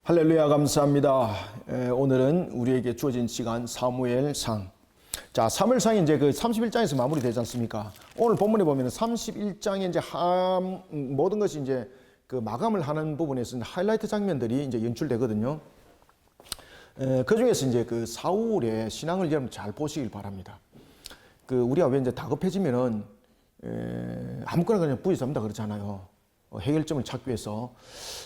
할렐루야, 감사합니다. 오늘은 우리에게 주어진 시간 사무엘상. 자, 사무엘상이 이제 그 31장에서 마무리되지 않습니까? 오늘 본문에 보면 31장에 이제 모든 것이 이제 그 마감을 하는 부분에서 하이라이트 장면들이 이제 연출되거든요. 그 중에서 이제 그 사울의 신앙을 여러분 잘 보시길 바랍니다. 그 우리가 왜 이제 다급해지면은 아무거나 그냥 부딪힙니다 그러잖아요. 해결점을 찾기 위해서.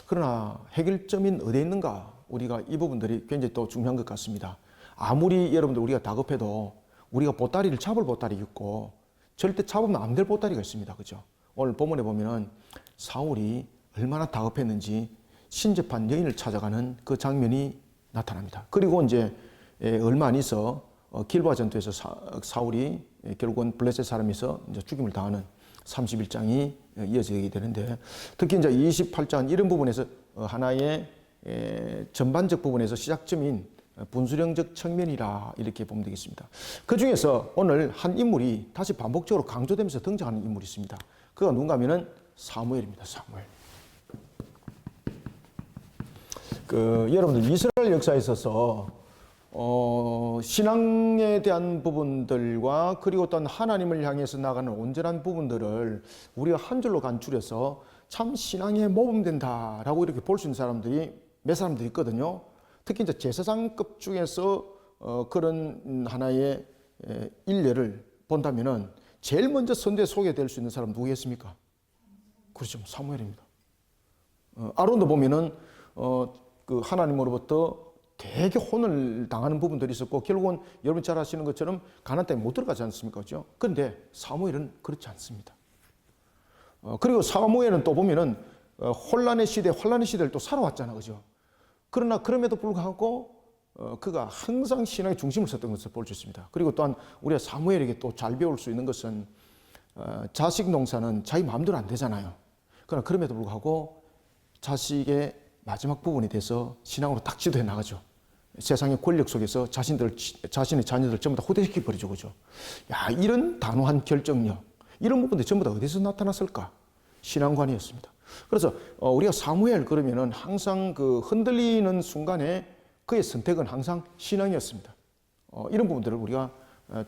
그러나 해결점인 어디에 있는가? 우리가 이 부분들이 굉장히 또 중요한 것 같습니다. 아무리 여러분들 우리가 다급해도 우리가 보따리를 잡을 보따리 있고 절대 잡으면 안 될 보따리가 있습니다. 그죠? 오늘 본문에 보면은 사울이 얼마나 다급했는지 신접한 여인을 찾아가는 그 장면이 나타납니다. 그리고 이제 얼마 안 있어 길보아 전투에서 사울이 결국은 블레셋 사람에서 이제 죽임을 당하는 31장이 이어지게 되는데, 특히 이제 28장 이런 부분에서 하나의 전반적 부분에서 시작점인 분수령적 측면이라 이렇게 보면 되겠습니다. 그 중에서 오늘 한 인물이 다시 반복적으로 강조되면서 등장하는 인물이 있습니다. 그가 누군가 하면은 사무엘입니다. 사무엘. 여러분들 이스라엘 역사에 있어서 신앙에 대한 부분들과 그리고 또한 하나님을 향해서 나가는 온전한 부분들을 우리가 한 줄로 간추려서 참 신앙에 모범된다라고 이렇게 볼 수 있는 사람들이 몇 사람들이 있거든요. 특히 이제 제사장급 중에서 그런 하나의 일례를 본다면은 제일 먼저 선대에 소개될 수 있는 사람 누구겠습니까? 그렇죠. 사무엘입니다. 아론도 보면은 그 하나님으로부터 되게 혼을 당하는 부분들이 있었고 결국은 여러분 잘 아시는 것처럼 가나안 땅에 못 들어가지 않습니까? 그렇죠? 그런데 사무엘은 그렇지 않습니다. 그리고 사무엘은 또 보면은 환란의 시대를 또 살아왔잖아. 그죠? 그러나 그럼에도 불구하고 그가 항상 신앙의 중심을 섰던 것을 볼 수 있습니다. 그리고 또한 우리가 사무엘에게 또 잘 배울 수 있는 것은 자식 농사는 자기 마음대로 안 되잖아요. 그러나 그럼에도 불구하고 자식의 마지막 부분에 대해서 신앙으로 딱 지도해 나가죠. 세상의 권력 속에서 자신의 자녀들 전부 다 후퇴시켜 버리죠. 그죠? 야, 이런 단호한 결정력, 이런 부분들이 전부 다 어디서 나타났을까? 신앙관이었습니다. 그래서 우리가 사무엘 그러면은 항상 그 흔들리는 순간에 그의 선택은 항상 신앙이었습니다. 이런 부분들을 우리가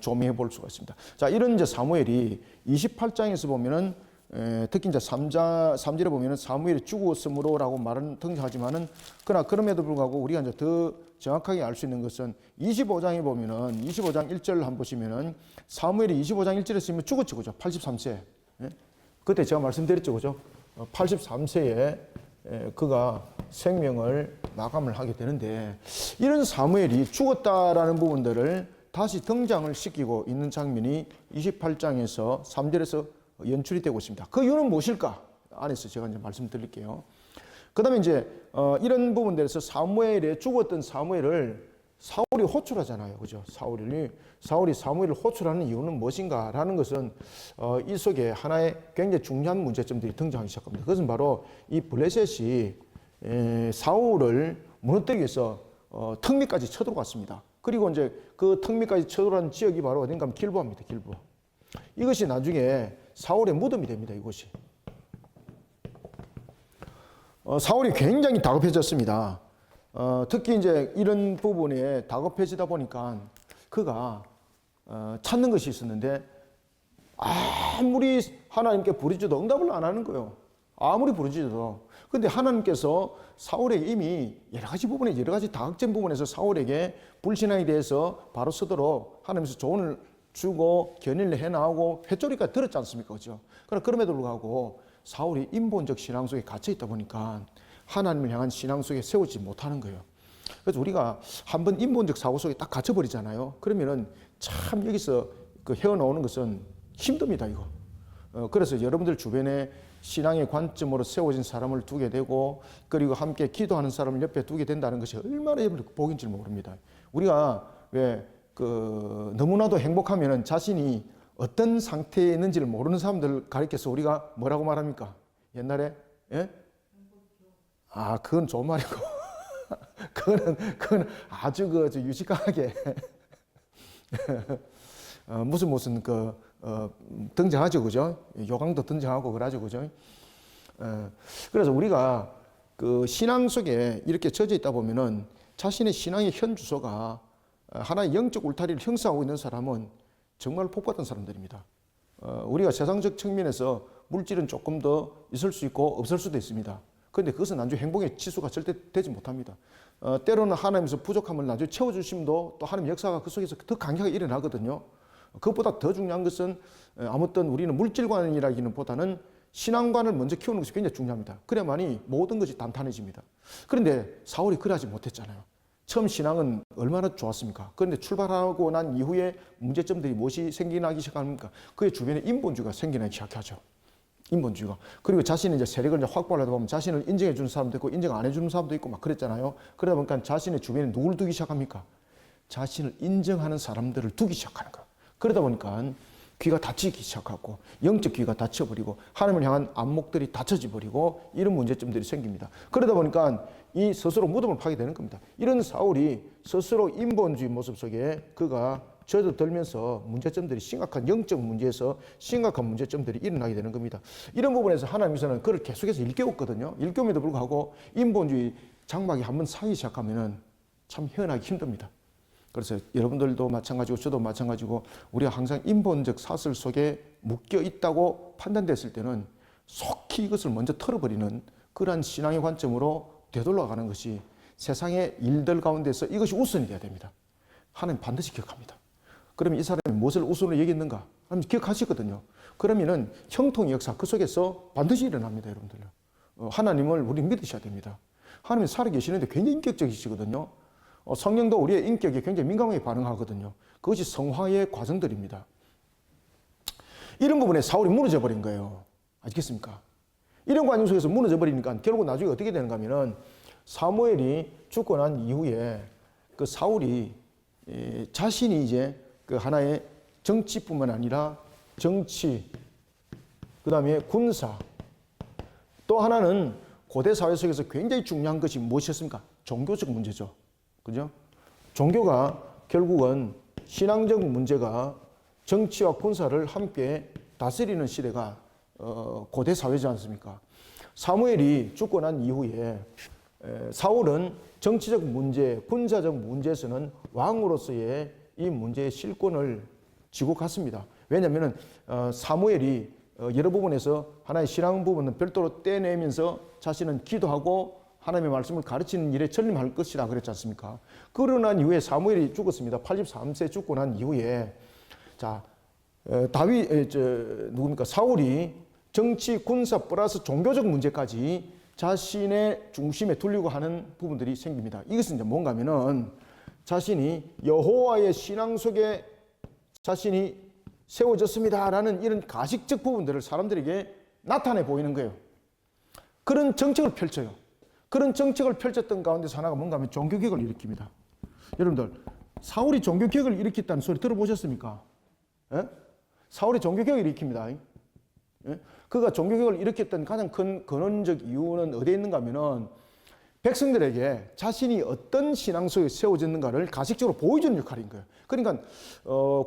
조명해 볼 수가 있습니다. 자, 이런 이제 사무엘이 28장에서 보면은 특히 이제 3절에 보면은 사무엘이 죽었으므로라고 말은 등장하지만은 그러나 그럼에도 불구하고 우리가 이제 더 정확하게 알 수 있는 것은 25장에 보면은 25장 1절을 한번 보시면은 사무엘이 25장 1절에 쓰면 죽었죠. 그죠? 83세. 예? 그때 제가 말씀드렸죠. 그죠? 83세에 그가 생명을 마감을 하게 되는데 이런 사무엘이 죽었다라는 부분들을 다시 등장을 시키고 있는 장면이 28장에서 3절에서 연출이 되고 있습니다. 그 이유는 무엇일까? 안에서 제가 이제 말씀드릴게요. 그 다음에 이제, 이런 부분들에서 죽었던 사무엘을 사울이 호출하잖아요. 그죠? 사울이 사무엘을 호출하는 이유는 무엇인가? 라는 것은, 이 속에 하나의 굉장히 중요한 문제점들이 등장하기 시작합니다. 그것은 바로 이 블레셋이, 사울을 무너뜨리기 위해서, 턱밑까지 쳐들어갔습니다. 그리고 이제 그 턱밑까지 쳐들어간 지역이 바로 어딘가 하면 길보아입니다. 길보아. 이것이 나중에 사울의 무덤이 됩니다. 이곳이. 사울이 굉장히 다급해졌습니다. 특히 이제 이런 부분에 다급해지다 보니까 그가 찾는 것이 있었는데 아무리 하나님께 부르짖어도 응답을 안 하는 거예요. 아무리 부르짖어도. 그런데 하나님께서 사울에게 이미 여러 가지 다각적 부분에서 사울에게 불신앙에 대해서 바로 서도록 하나님께서 조언을 주고 견인을 해나가고 회초리까지 들었지 않습니까? 그렇죠? 그러나 그럼에도 불구하고 사울이 인본적 신앙 속에 갇혀 있다 보니까 하나님을 향한 신앙 속에 세우지 못하는 거예요. 그래서 우리가 한번 인본적 사고 속에 딱 갇혀버리잖아요. 그러면은 참 여기서 그 헤어나오는 것은 힘듭니다, 이거. 그래서 여러분들 주변에 신앙의 관점으로 세워진 사람을 두게 되고 그리고 함께 기도하는 사람을 옆에 두게 된다는 것이 얼마나 여러분들 복인지 모릅니다. 우리가 너무나도 행복하면은 자신이 어떤 상태에 있는지를 모르는 사람들을 가리켜서 우리가 뭐라고 말합니까? 옛날에, 예? 그건 좋은 말이고. 그거는 아주 유식하게. 무슨 등장하죠. 그죠? 요강도 등장하고 그러죠. 그죠? 그래서 우리가 그 신앙 속에 이렇게 젖어 있다 보면은 자신의 신앙의 현 주소가 하나의 영적 울타리를 형성하고 있는 사람은 정말 복 받은 사람들입니다. 우리가 세상적 측면에서 물질은 조금 더 있을 수 있고 없을 수도 있습니다. 그런데 그것은 나중에 행복의 지수가 절대 되지 못합니다. 때로는 하나님께서 부족함을 나중에 채워주심도 또 하나님 역사가 그 속에서 더 강하게 일어나거든요. 그것보다 더 중요한 것은 아무튼 우리는 물질관이라기는 보다는 신앙관을 먼저 키우는 것이 굉장히 중요합니다. 그래야만이 모든 것이 단단해집니다. 그런데 사울이 그러지 못했잖아요. 처음 신앙은 얼마나 좋았습니까? 그런데 출발하고 난 이후에 문제점들이 무엇이 생겨나기 시작합니까? 그의 주변에 인본주의가 생겨나기 시작하죠. 인본주의가. 그리고 자신이 이제 세력을 이제 확보하려다 보면 자신을 인정해 주는 사람도 있고 인정 안 해 주는 사람도 있고 막 그랬잖아요. 그러다 보니까 자신의 주변에 누구를 두기 시작합니까? 자신을 인정하는 사람들을 두기 시작하는 거예요. 그러다 보니까 귀가 닫히기 시작하고 영적 귀가 닫혀버리고 하나님을 향한 안목들이 닫혀져 버리고 이런 문제점들이 생깁니다. 그러다 보니까 이 스스로 무덤을 파게 되는 겁니다. 이런 사울이 스스로 인본주의 모습 속에 그가 젖어들면서 문제점들이 심각한 영적 문제에서 심각한 문제점들이 일어나게 되는 겁니다. 이런 부분에서 하나님께서는 그를 계속해서 일깨웠거든요. 일깨움에도 불구하고 인본주의 장막이 한번 사기 시작하면은 참 헤어나기 힘듭니다. 그래서 여러분들도 마찬가지고 저도 마찬가지고 우리가 항상 인본적 사슬 속에 묶여 있다고 판단됐을 때는 속히 이것을 먼저 털어버리는 그러한 신앙의 관점으로 되돌아가는 것이 세상의 일들 가운데서 이것이 우선이 돼야 됩니다. 하나님 반드시 기억합니다. 그러면 이 사람이 무엇을 우선으로 여겼는가? 하나님 기억하시거든요. 그러면은 형통의 역사 그 속에서 반드시 일어납니다, 여러분들. 하나님을 우리 믿으셔야 됩니다. 하나님이 살아계시는데 굉장히 인격적이시거든요. 성령도 우리의 인격에 굉장히 민감하게 반응하거든요. 그것이 성화의 과정들입니다. 이런 부분에 사울이 무너져 버린 거예요. 아시겠습니까? 이런 과정 속에서 무너져 버리니까 결국 나중에 어떻게 되는가 하면은 사무엘이 죽고 난 이후에 그 사울이 자신이 이제 그 하나의 정치뿐만 아니라 정치, 그 다음에 군사, 또 하나는 고대 사회 속에서 굉장히 중요한 것이 무엇이었습니까? 종교적 문제죠. 그죠? 종교가 결국은 신앙적 문제가 정치와 군사를 함께 다스리는 시대가 고대 사회지 않습니까? 사무엘이 죽고 난 이후에 사울은 정치적 문제, 군사적 문제에서는 왕으로서의 이 문제의 실권을 쥐고 갔습니다. 왜냐하면 사무엘이 여러 부분에서 하나의 신앙 부분은 별도로 떼내면서 자신은 기도하고 하나님의 말씀을 가르치는 일에 전념할 것이라 그랬지 않습니까? 그러고 난 이후에 사무엘이 죽었습니다. 83세 죽고 난 이후에 누굽니까? 사울이 정치, 군사 플러스 종교적 문제까지 자신의 중심에 두려고 하는 부분들이 생깁니다. 이것은 이제 뭔가 하면은 자신이 여호와의 신앙 속에 자신이 세워졌습니다라는 이런 가식적 부분들을 사람들에게 나타내 보이는 거예요. 그런 정책을 펼쳐요. 그런 정책을 펼쳤던 가운데서 하나가 뭔가 하면 종교개혁을 일으킵니다. 여러분들, 사울이 종교개혁을 일으켰다는 소리 들어보셨습니까? 예? 사울이 종교개혁을 일으킵니다. 예? 그가 종교개혁을 일으켰던 가장 큰 근원적 이유는 어디에 있는가 하면은 백성들에게 자신이 어떤 신앙 속에 세워졌는가를 가식적으로 보여주는 역할인 거예요. 그러니까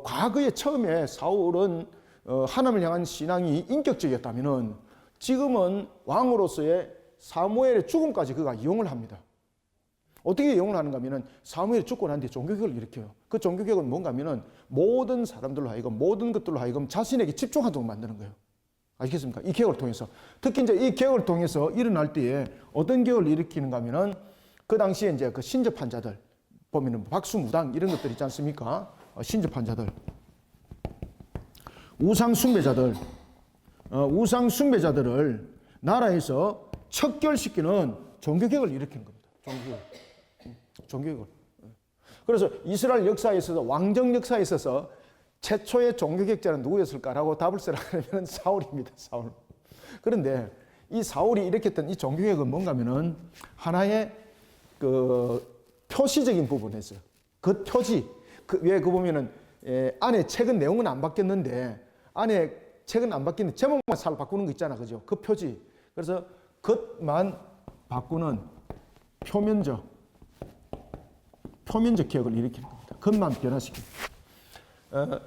과거에 처음에 사울은 하나님을 향한 신앙이 인격적이었다면은 지금은 왕으로서의 사무엘의 죽음까지 그가 이용을 합니다. 어떻게 이용을 하는가 하면은 사무엘이 죽고 난 뒤에 종교개혁을 일으켜요. 그 종교개혁은 뭔가 하면은 모든 사람들로 하여금 모든 것들로 하여금 자신에게 집중하도록 만드는 거예요. 아시겠습니까? 이 개혁을 통해서. 특히 이제 이 개혁을 통해서 일어날 때에 어떤 개혁을 일으키는가 하면은 그 당시에 이제 그 신접한 자들 보면은 박수무당 이런 것들 있지 않습니까? 신접한 자들, 우상 숭배자들을 나라에서 척결시키는 종교개혁을 일으키는 겁니다. 종교개혁을. 그래서 이스라엘 역사에 있어서 왕정 역사에 있어서 최초의 종교개혁자는 누구였을까라고 답을 쓰라면 사울입니다. 사울. 그런데 이 사울이 일으켰던 이 종교개혁은 뭔가 하면은 하나의 그 표시적인 부분에서 그 표지, 왜 그 보면은 안에 책은 내용은 안 바뀌었는데 안에 책은 안 바뀌는데 제목만 살 바꾸는 거 있잖아. 그죠? 그 표지. 그래서 겉만 바꾸는 표면적 개혁을 일으키는 겁니다. 겉만 변화시킵니다.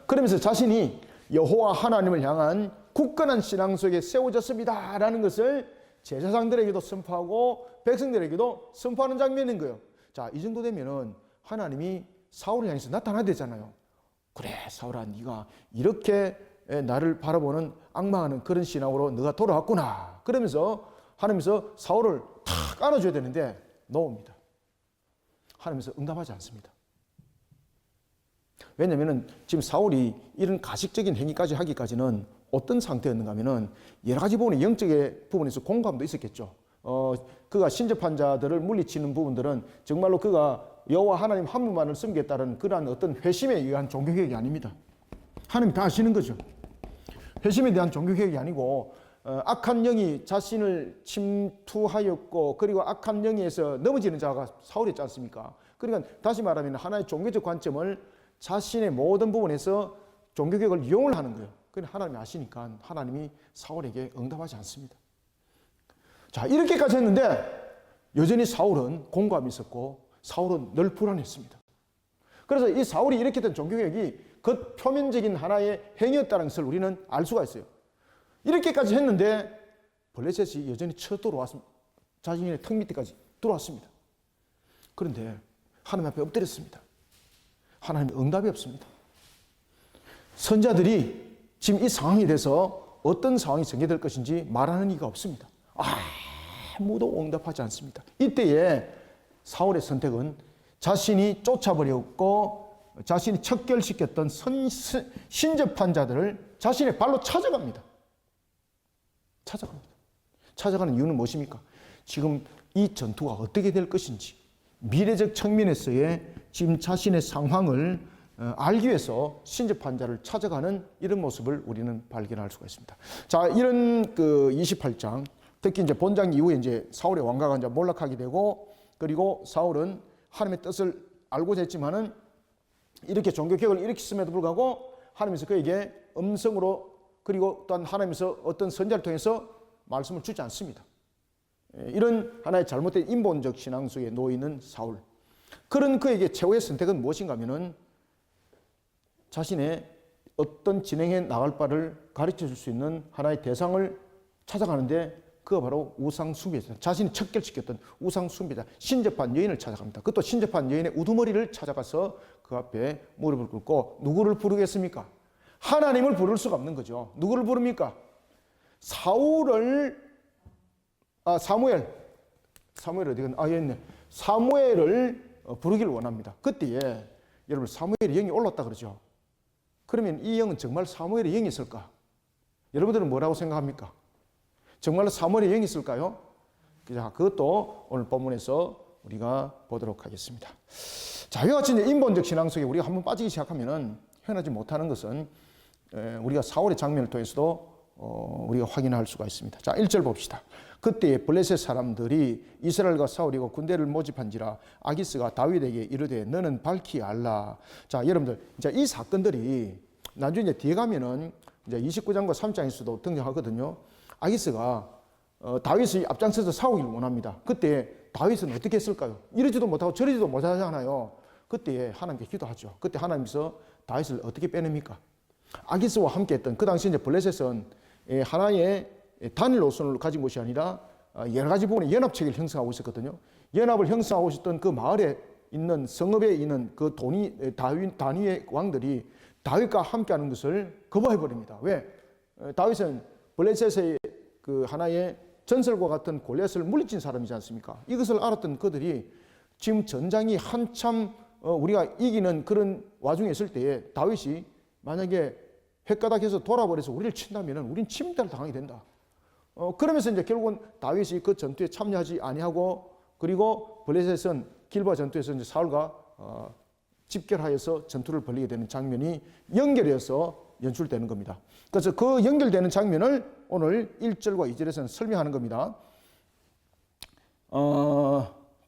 그러면서 자신이 여호와 하나님을 향한 굳건한 신앙 속에 세워졌습니다라는 것을 제사장들에게도 선포하고 백성들에게도 선포하는 장면인 거예요. 자, 이 정도 되면은 하나님이 사울을 향해서 나타나야 되잖아요. 그래, 사울아, 네가 이렇게 나를 바라보는 악마하는 그런 신앙으로 네가 돌아왔구나. 그러면서 하나님께서 사울을 탁 안아줘야 되는데 노입니다. 하나님께서 응답하지 않습니다. 왜냐하면 지금 사울이 이런 가식적인 행위까지 하기까지는 어떤 상태였는가 하면은 여러 가지 부분의 영적의 부분에서 공감도 있었겠죠. 그가 신접한 자들을 물리치는 부분들은 정말로 그가 여호와 하나님 한 분만을 섬기겠다는 그러한 어떤 회심에 의한 종교개혁이 아닙니다. 하나님 다 아시는 거죠. 회심에 대한 종교개혁이 아니고 악한 영이 자신을 침투하였고 그리고 악한 영에서 넘어지는 자가 사울이었지 않습니까? 그러니까 다시 말하면 하나의 종교적 관점을 자신의 모든 부분에서 종교개혁을 이용을 하는 거예요. 그러니까 하나님이 아시니까 하나님이 사울에게 응답하지 않습니다. 자, 이렇게까지 했는데 여전히 사울은 공감이 있었고 사울은 늘 불안했습니다. 그래서 이 사울이 일으켰던 종교개혁이 그 표면적인 하나의 행위였다는 것을 우리는 알 수가 있어요. 이렇게까지 했는데 블레셋이 여전히 쳐들어왔습니다. 자신의 턱 밑에까지 들어왔습니다. 그런데 하나님 앞에 엎드렸습니다. 하나님의 응답이 없습니다. 선자들이 지금 이 상황에 대해서 어떤 상황이 전개될 것인지 말하는 이가 없습니다. 아무도 응답하지 않습니다. 이때에 사울의 선택은 자신이 쫓아버렸고 자신이 척결시켰던 신접한 자들을 자신의 발로 찾아갑니다. 찾아가는 이유는 무엇입니까? 지금 이 전투가 어떻게 될 것인지 미래적 측면에서의 지금 자신의 상황을 알기 위해서 신접한 자를 찾아가는 이런 모습을 우리는 발견할 수가 있습니다. 자, 이런 그 28장, 특히 이제 본장 이후에 이제 사울의 왕가가 이제 몰락하게 되고, 그리고 사울은 하나님의 뜻을 알고자 했지만은 이렇게 종교개혁을 일으켰음에도 불구하고 하나님께서 그에게 음성으로 그리고 또한 하나님께서 어떤 선자를 통해서 말씀을 주지 않습니다. 이런 하나의 잘못된 인본적 신앙 속에 놓여 있는 사울. 그런 그에게 최후의 선택은 무엇인가 하면은 자신의 어떤 진행해 나갈 바를 가르쳐 줄 수 있는 하나의 대상을 찾아가는데 그가 바로 우상 숭배자, 자신이 척결시켰던 우상 숭배자, 신접한 여인을 찾아갑니다. 그것도 신접한 여인의 우두머리를 찾아가서 그 앞에 무릎을 꿇고 누구를 부르겠습니까? 하나님을 부를 수가 없는 거죠. 누구를 부릅니까? 사무엘 어디 갔나? 여기 있네. 사무엘을 부르기를 원합니다. 그때에 여러분 사무엘의 영이 올랐다 그러죠. 그러면 이 영은 정말 사무엘의 영이 있을까? 여러분들은 뭐라고 생각합니까? 정말로 사무엘의 영이 있을까요? 자, 그것도 오늘 본문에서 우리가 보도록 하겠습니다. 자, 이와 같이 인본적 신앙 속에 우리가 한번 빠지기 시작하면은 헤어나지 못하는 것은 우리가 사울의 장면을 통해서도 우리가 확인할 수가 있습니다. 자, 1절 봅시다. 그때 블레셋 사람들이 이스라엘과 싸우려고 군대를 모집한지라 아기스가 다윗에게 이르되 너는 밝히 알라. 자, 여러분들 이제 이 사건들이 나중에 이제 뒤에 가면은 이제 29장과 3장에서도 등장하거든요. 아기스가 다윗이 앞장서서 싸우기를 원합니다. 그때 다윗은 어떻게 했을까요? 이러지도 못하고 저러지도 못하잖아요. 그때 하나님께 기도하죠. 그때 하나님께서 다윗을 어떻게 빼냅니까? 아기스와 함께 했던 그 당시 이제 블레셋은 하나의 단일 노선을 가진 것이 아니라 여러 가지 부분의 연합체계를 형성하고 있었거든요. 연합을 형성하고 있었던 그 마을에 있는 성읍에 있는 그 단위의 왕들이 다윗과 함께하는 것을 거부해 버립니다. 왜? 다윗은 블레셋의 그 하나의 전설과 같은 골리앗을 물리친 사람이지 않습니까? 이것을 알았던 그들이 지금 전장이 한참 우리가 이기는 그런 와중에 있을 때에 다윗이 만약에 획가닥해서 돌아버려서 우리를 친다면 우린 침탈을 당하게 된다. 그러면서 이제 결국은 다윗이 그 전투에 참여하지 아니하고 그리고 블레셋은 길바 전투에서 이제 사울과 집결하여서 전투를 벌이게 되는 장면이 연결해서 연출되는 겁니다. 그래서 그 연결되는 장면을 오늘 1절과 2절에서는 설명하는 겁니다.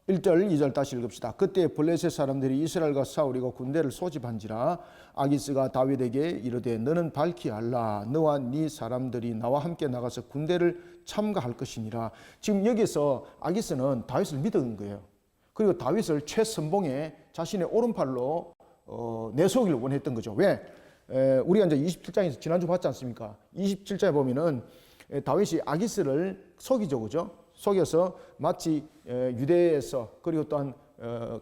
1절, 2절 다시 읽읍시다. 그때 블레셋 사람들이 이스라엘과 싸우려고 군대를 소집한지라 아기스가 다윗에게 이르되 너는 밝히 알라. 너와 네 사람들이 나와 함께 나가서 군대를 참가할 것이니라. 지금 여기서 아기스는 다윗을 믿은 거예요. 그리고 다윗을 최선봉에 자신의 오른팔로 내세우기를 원했던 거죠. 왜? 우리가 이제 27장에서 지난주 봤지 않습니까? 27장에 보면은 다윗이 아기스를 속이죠, 그죠? 속여서 마치 유대에서 그리고 또한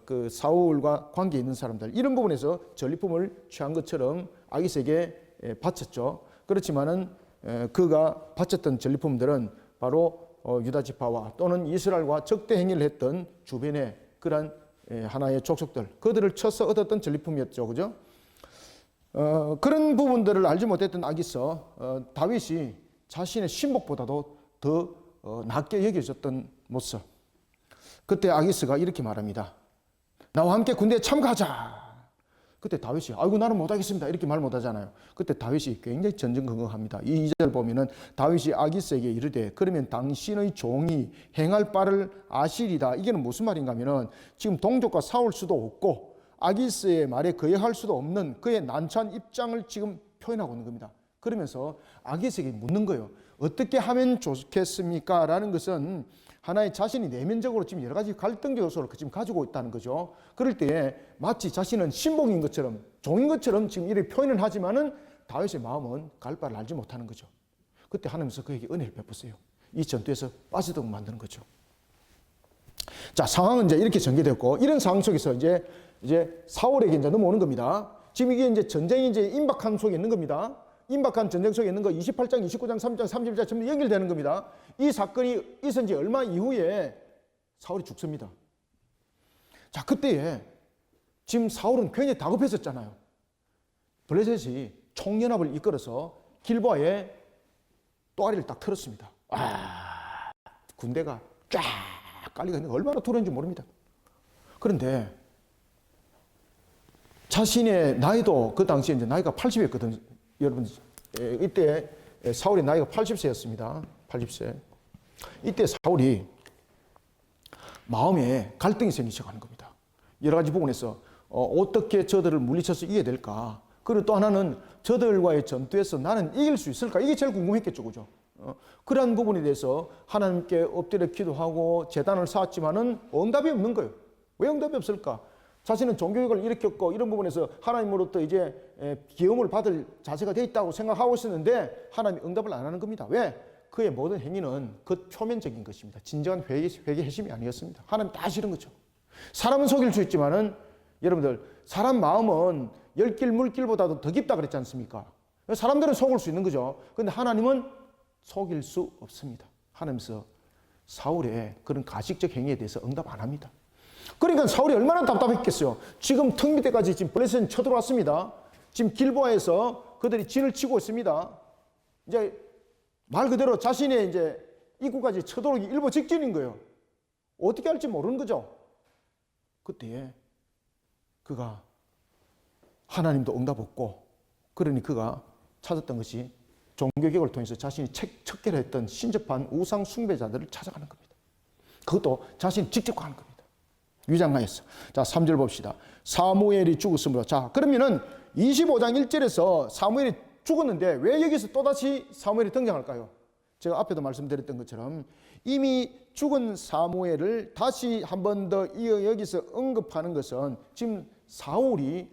그 사울과 관계 있는 사람들 이런 부분에서 전리품을 취한 것처럼 아기스에게 바쳤죠. 그렇지만은 그가 바쳤던 전리품들은 바로 유다 지파와 또는 이스라엘과 적대 행위를 했던 주변의 그런 하나의 족속들 그들을 쳐서 얻었던 전리품이었죠, 그죠? 그런 부분들을 알지 못했던 아기스 다윗이 자신의 신복보다도 더 낮게 여겨졌던 모습. 그때 아기스가 이렇게 말합니다. 나와 함께 군대에 참가하자. 그때 다윗이 아이고 나는 못하겠습니다 이렇게 말 못하잖아요. 그때 다윗이 굉장히 전전긍긍합니다. 이 2절 보면은 다윗이 아기스에게 이르되 그러면 당신의 종이 행할 바를 아시리다. 이게 무슨 말인가 하면은 지금 동족과 싸울 수도 없고 아기스의 말에 거역할 수도 없는 그의 난처한 입장을 지금 표현하고 있는 겁니다. 그러면서 아기스에게 묻는 거예요. 어떻게 하면 좋겠습니까? 라는 것은 하나의 자신이 내면적으로 지금 여러 가지 갈등 요소를 지금 가지고 있다는 거죠. 그럴 때에 마치 자신은 신복인 것처럼 종인 것처럼 지금 이렇게 표현을 하지만은 다윗의 마음은 갈 바를 알지 못하는 거죠. 그때 하나님께서 그에게 은혜를 베푸세요. 이 전투에서 빠지도록 만드는 거죠. 자, 상황은 이제 이렇게 전개됐고 이런 상황 속에서 이제 사울에게 이제 넘어오는 겁니다. 지금 이게 이제 전쟁이 이제 임박한 속에 있는 겁니다. 임박한 전쟁 속에 있는 거 28장, 29장, 30장, 30장 전부 연결되는 겁니다. 이 사건이 있은 지 얼마 이후에 사울이 죽습니다. 자, 그때에 지금 사울은 굉장히 다급했었잖아요. 블레셋이 총연합을 이끌어서 길보아에 또아리를 딱 틀었습니다. 군대가 쫙 깔리가 있는 거 얼마나 두려운지 모릅니다. 그런데 자신의 나이도 그 당시에 이제 나이가 80이었거든요. 여러분, 이때 사울의 나이가 80세였습니다. 80세. 이때 사울이 마음에 갈등이 생기기 시작하는 겁니다. 여러 가지 부분에서 어떻게 저들을 물리쳐서 이겨야 될까? 그리고 또 하나는 저들과의 전투에서 나는 이길 수 있을까? 이게 제일 궁금했겠죠, 그죠? 그러한 부분에 대해서 하나님께 엎드려 기도하고 제단을 쌓았지만은 응답이 없는 거예요. 왜 응답이 없을까? 자신은 종교개혁을 일으켰고 이런 부분에서 하나님으로부터 이제 기업을 받을 자세가 되어 있다고 생각하고 있었는데 하나님이 응답을 안 하는 겁니다. 왜? 그의 모든 행위는 그 표면적인 것입니다. 진정한 회개 핵심이 아니었습니다. 하나님 다 싫은 거죠. 사람은 속일 수 있지만은 여러분들 사람 마음은 열길 물길보다도 더 깊다 그랬지 않습니까? 사람들은 속을 수 있는 거죠. 그런데 하나님은 속일 수 없습니다. 하나님께서 사울의 그런 가식적 행위에 대해서 응답 안 합니다. 그러니까 사울이 얼마나 답답했겠어요. 지금 턱 밑에까지 지금 블레셋이 쳐들어왔습니다. 지금 길보아에서 그들이 진을 치고 있습니다. 이제 말 그대로 자신의 이제 입구까지 쳐들어오기 일보 직전인 거예요. 어떻게 할지 모르는 거죠. 그때 그가 하나님도 응답 없고 그러니 그가 찾았던 것이 종교개혁을 통해서 자신이 척결했던 신접한 우상 숭배자들을 찾아가는 겁니다. 그것도 자신이 직접 가는 겁니다. 위장하였어. 자, 3절 봅시다. 사무엘이 죽었으므로. 자, 그러면은 25장 1절에서 사무엘이 죽었는데 왜 여기서 또다시 사무엘이 등장할까요? 제가 앞에도 말씀드렸던 것처럼 이미 죽은 사무엘을 다시 한 번 더 여기서 언급하는 것은 지금 사울이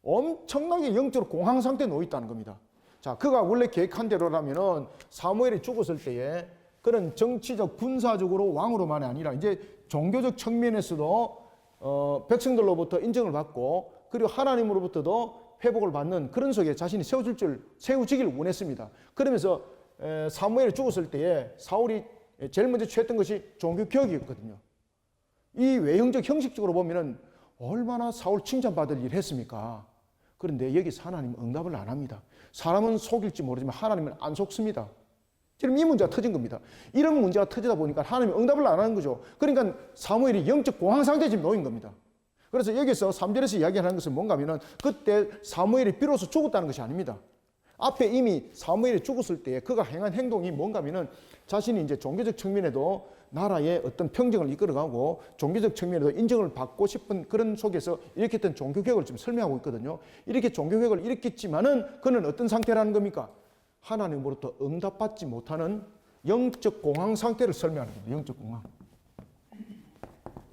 엄청나게 영적으로 공황 상태에 놓여 있다는 겁니다. 자, 그가 원래 계획한 대로라면은 사무엘이 죽었을 때에 그런 정치적 군사적으로 왕으로만이 아니라 이제 종교적 측면에서도 백성들로부터 인정을 받고 그리고 하나님으로부터도 회복을 받는 그런 속에 자신이 세워지기를 원했습니다. 그러면서 사무엘이 죽었을 때에 사울이 제일 먼저 취했던 것이 종교개혁이었거든요. 이 외형적 형식적으로 보면은 얼마나 사울 칭찬받을 일을 했습니까? 그런데 여기서 하나님은 응답을 안 합니다. 사람은 속일지 모르지만 하나님은 안 속습니다. 지금 이 문제가 터진 겁니다. 이런 문제가 터지다 보니까 하나님이 응답을 안 하는 거죠. 그러니까 사무엘이 영적 공황 상태에 지금 놓인 겁니다. 그래서 여기서 3절에서 이야기하는 것은 뭔가 하면은 그때 사무엘이 비로소 죽었다는 것이 아닙니다. 앞에 이미 사무엘이 죽었을 때 그가 행한 행동이 뭔가 하면은 자신이 이제 종교적 측면에도 나라의 어떤 평정을 이끌어가고 종교적 측면에도 인정을 받고 싶은 그런 속에서 일으켰던 종교개혁을 지금 설명하고 있거든요. 이렇게 종교개혁을 일으켰지만은 그는 어떤 상태라는 겁니까? 하나님으로부터 응답받지 못하는 영적 공황 상태를 설명하는 겁니다. 영적 공황.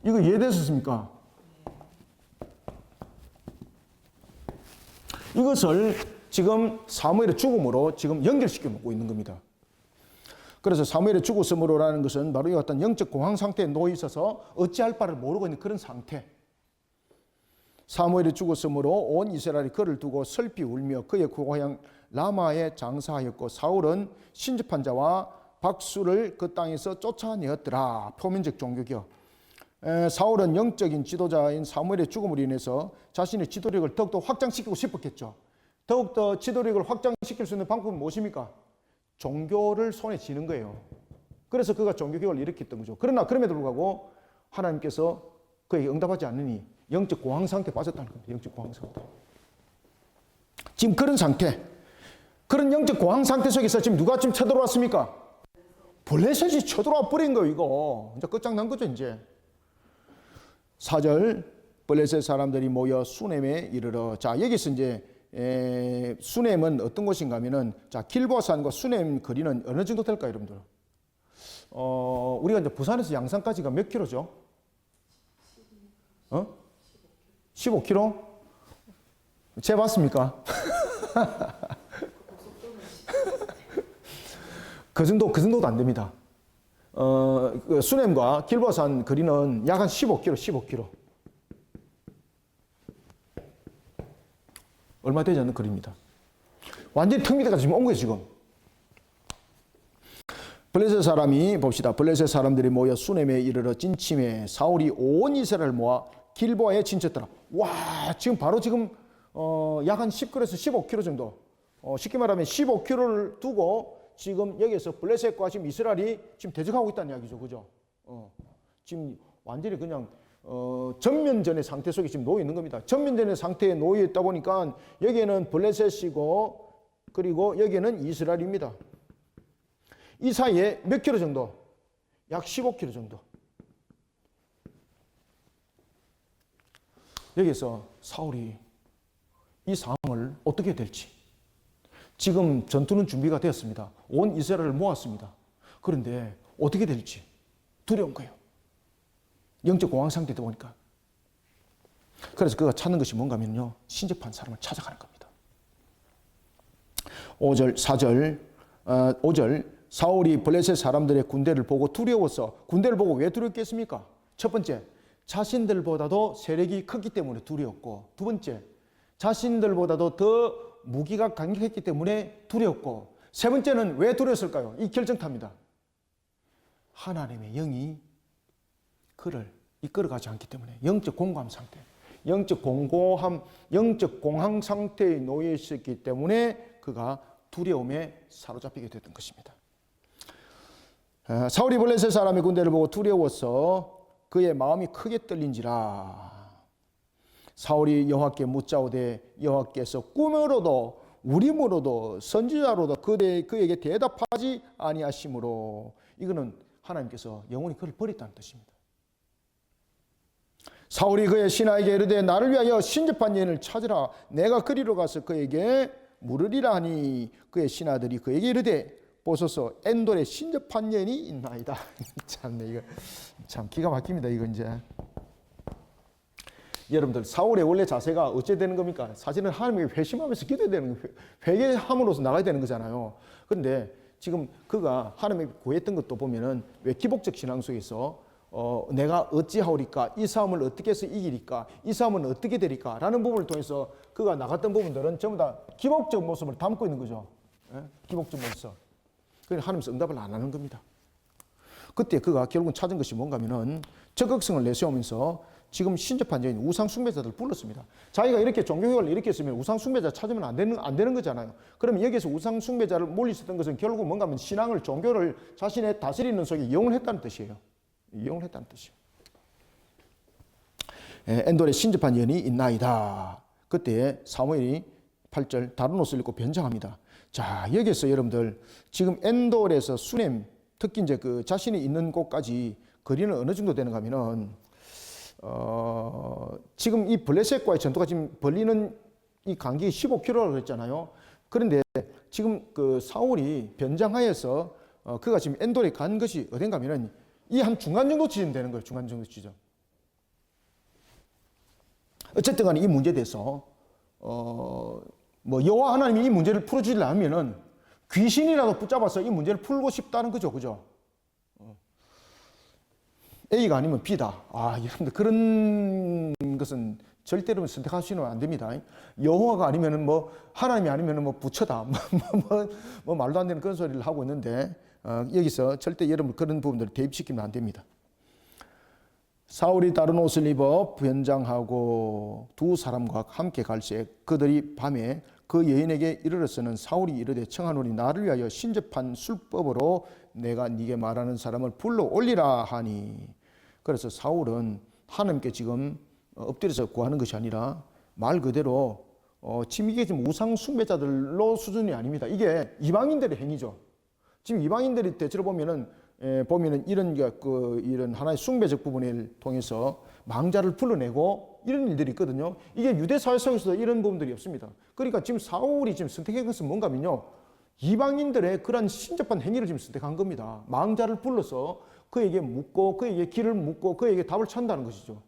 이거 이해되셨습니까? 이것을 지금 사무엘의 죽음으로 지금 연결시켜 놓고 있는 겁니다. 그래서 사무엘의 죽었으므로라는 것은 바로 이 어떤 영적 공황 상태에 놓여 있어서 어찌할 바를 모르고 있는 그런 상태. 사무엘이 죽었으므로 온 이스라엘이 그를 두고 슬피 울며 그의 고향 라마에 장사하였고 사울은 신접한 자와 박수를 그 땅에서 쫓아내었더라. 표면적 종교교. 사울은 영적인 지도자인 사무엘의 죽음으로 인해서 자신의 지도력을 더욱더 확장시키고 싶었겠죠. 더욱더 지도력을 확장시킬 수 있는 방법은 무엇입니까? 종교를 손에 쥐는 거예요. 그래서 그가 종교개혁을 일으켰던 거죠. 그러나 그럼에도 불구하고 하나님께서 그에게 응답하지 않으니 영적 공황 상태에 빠졌다는 겁니다. 영적 공황 상태. 지금 그런 상태, 그런 영적 공황 상태 속에서 지금 누가 지금 쳐들어왔습니까? 블레셋이 쳐들어와 버린 거예요. 이거 이제 끝장난 거죠. 이제 4절 블레셋 사람들이 모여 수넴에 이르러. 자, 여기서 이제 수넴은 어떤 곳인가 하면은, 자, 길보아산과 수넴 거리는 어느 정도 될까요, 여러분들? 우리가 이제 부산에서 양산까지가 몇 킬로죠? 15킬로? 재봤습니까? 그 정도도 안 됩니다. 그 수넴과 길보아산 거리는 약 한 15킬로. 얼마 되지 않는 거리입니다. 완전히 턱 밑에까지 지금 온 거예요, 지금. 블레셋 사람이 봅시다. 블레셋 사람들이 모여 수넴에 이르러 진침해 사울이 온 이스라엘을 모아 길보아에 진쳤더라. 와, 지금 바로 지금 약 한 10km에서 15km 정도. 쉽게 말하면 15km를 두고 지금 여기에서 블레셋과 지금 이스라엘이 지금 대적하고 있다는 이야기죠, 그죠? 지금 완전히 그냥 전면전의 상태 속에 지금 놓여 있는 겁니다. 전면전의 상태에 놓여 있다 보니까 여기에는 블레셋이고 그리고 여기에는 이스라엘입니다. 이 사이에 몇 킬로 정도? 약 15킬로 정도. 여기서 사울이 이 상황을 어떻게 해야 될지. 지금 전투는 준비가 되었습니다. 온 이스라엘을 모았습니다. 그런데 어떻게 될지 두려운 거예요. 영적 공황 상태다 보니까. 그래서 그가 찾는 것이 뭔가 하면요, 신접한 사람을 찾아가는 겁니다. 5절 사울이 블레셋 사람들의 군대를 보고 두려워서. 군대를 보고 왜 두렵겠습니까? 첫 번째, 자신들보다도 세력이 크기 때문에 두려웠고, 두 번째, 자신들보다도 더 무기가 강력했기 때문에 두려웠고, 세 번째는 왜 두려웠을까요? 이 결정타입니다. 하나님의 영이 그를 이끌어가지 않기 때문에. 영적 공고함 상태, 영적 공황 상태에 놓여 있었기 때문에 그가 두려움에 사로잡히게 됐던 것입니다. 사울이 블레셋 사람의 군대를 보고 두려워서 그의 마음이 크게 떨린지라. 사울이 여호와께 묻자오되 여호와께서 꿈으로도 우림으로도 선지자로도 그에게 대답하지 아니하심으로. 이거는 하나님께서 영원히 그를 버렸다는 뜻입니다. 사울이 그의 신하에게 이르되 나를 위하여 신접한 여인을 찾으라. 내가 그리로 가서 그에게 물으리라 하니 그의 신하들이 그에게 이르되 보소서 엔돌에 신접한 여인이 있나이다. 참네, 이거 참 기가 막힙니다. 이거 이제 여러분들, 사울의 원래 자세가 어째 되는 겁니까? 사실은 하나님에게 회심하면서 기도해야 되는 거예요. 회개함으로써 나가야 되는 거잖아요. 그런데 지금 그가 하나님에게 구했던 것도 보면은 왜 기복적 신앙 속에서 내가 어찌하오리까? 이 싸움을 어떻게 해서 이기리까? 이 싸움은 어떻게 되리까? 라는 부분을 통해서 그가 나갔던 부분들은 전부 다 기복적 모습을 담고 있는 거죠. 예? 기복적 모습. 그러니까 하나님께서 응답을 안 하는 겁니다. 그때 그가 결국은 찾은 것이 뭔가 하면은 적극성을 내세우면서 지금 신접한 여인, 우상 숭배자들을 불렀습니다. 자기가 이렇게 종교개혁을 일으켰으면 우상 숭배자 찾으면 안 되는 거잖아요. 그러면 여기서 우상 숭배자를 몰리셨던 것은 결국 뭔가 하면 신앙을, 종교를 자신의 다스리는 속에 이용을 했다는 뜻이에요. 이용을 했다는 뜻이에요. 엔돌에 신접한 여인이 있나이다. 그때 사무엘이 8절 다른 옷을 입고 변장합니다. 자, 여기서 여러분들 지금 엔돌에서 수넴, 특히 이제 그 자신이 있는 곳까지 거리는 어느 정도 되는가 하면은 지금 이 블레셋과의 전투가 지금 벌리는 이 간격이 15km라고 했잖아요. 그런데 지금 그 사울이 변장하여서 그가 지금 엔돌에 간 것이 어딘가 하면은 이 한 중간 정도 지점 되는 거예요. 중간 정도 지점. 어쨌든 간에 이 문제에 대해서 뭐 여호와 하나님이 이 문제를 풀어주려 하면은 귀신이라도 붙잡아서 이 문제를 풀고 싶다는 거죠. 그죠? A가 아니면 B다. 여러분들 그런 것은 절대로 선택하시면 안 됩니다. 여호와가 아니면은 뭐 하나님이 아니면은 뭐 부처다. 뭐 말도 안 되는 그런 소리를 하고 있는데 여기서 절대 여러분 그런 부분들을 대입시키면 안 됩니다. 사울이 다른 옷을 입어 변장하고 두 사람과 함께 갈새 그들이 밤에 그 여인에게 이르렀으는 사울이 이르되 청하노니 나를 위하여 신접한 술법으로 내가 네게 말하는 사람을 불러 올리라 하니. 그래서 사울은 하나님께 지금 엎드려서 구하는 것이 아니라 말 그대로 지금 이게 지금 우상 숭배자들로 수준이 아닙니다. 이게 이방인들의 행위죠. 지금 이방인들이 대체로 보면은 이런 하나의 숭배적 부분을 통해서 망자를 불러내고 이런 일들이 있거든요. 이게 유대 사회 속에서도 이런 부분들이 없습니다. 그러니까 지금 사울이 지금 선택한 것은 뭔가면요, 이방인들의 그런 신접한 행위를 지금 선택한 겁니다. 망자를 불러서 그에게 묻고 그에게 길을 묻고 그에게 답을 찾는다는 것이죠.